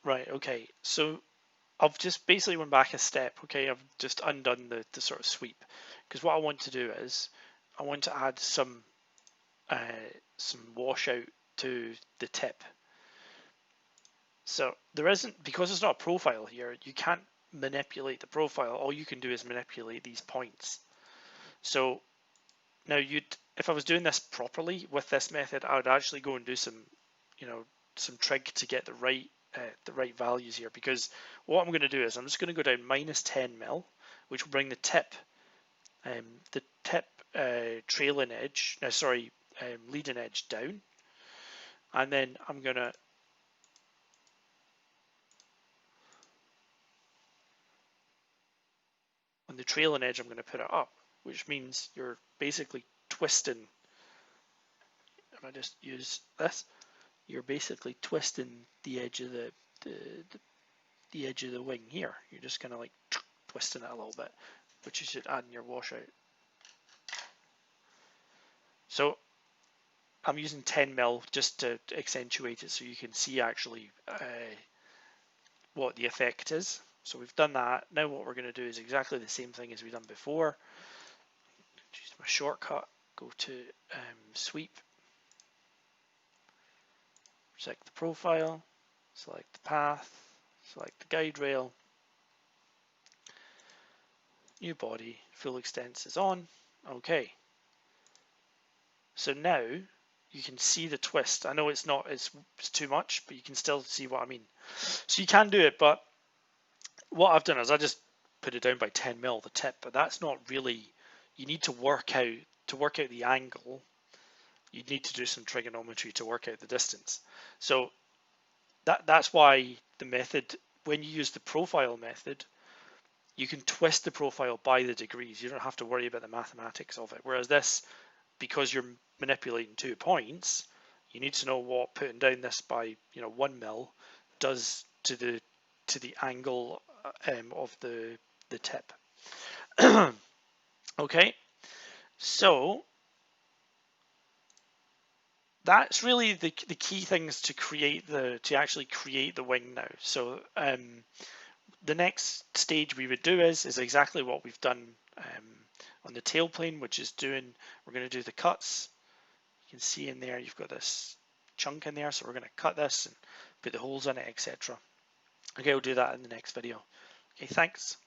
Right, okay. So I've just basically went back a step. Okay, I've just undone the sort of sweep, because what I want to do is I want to add some washout to the tip. So there isn't, because it's not a profile here, you can't manipulate the profile. All you can do is manipulate these points. So now if I was doing this properly with this method, I would actually go and do some, some trig to get the right values here, because what I'm going to do is I'm just going to go down -10 mil, which will bring the tip trailing edge, no, sorry, leading edge down, and then I'm going to on the trailing edge I'm going to put it up, which means you're basically twisting. If I just use this, you're basically twisting the edge of the edge of the wing here. You're just kind of like twisting it a little bit, which you should add in your washout. So I'm using 10 mil just to accentuate it so you can see actually what the effect is. So we've done that. Now what we're going to do is exactly the same thing as we've done before. Use my shortcut, go to sweep, select the profile, select the path, select the guide rail, new body, full extents is on. Okay. So now you can see the twist. I know it's too much, but you can still see what I mean. So you can do it, but what I've done is I just put it down by 10 mil, the tip, but that's not really, you need to work out the angle. You need to do some trigonometry to work out the distance. So that's why the method, when you use the profile method, you can twist the profile by the degrees. You don't have to worry about the mathematics of it. Whereas this, because you're manipulating 2 points, you need to know what putting down this by 1 mil does to the angle of the tip. Okay, so that's really the key things to actually create the wing now. So the next stage we would do is exactly what we've done on the tail plane, which is we're going to do the cuts. You can see in there you've got this chunk in there, so we're going to cut this and put the holes in it, etc. Okay, we'll do that in the next video. Okay, thanks.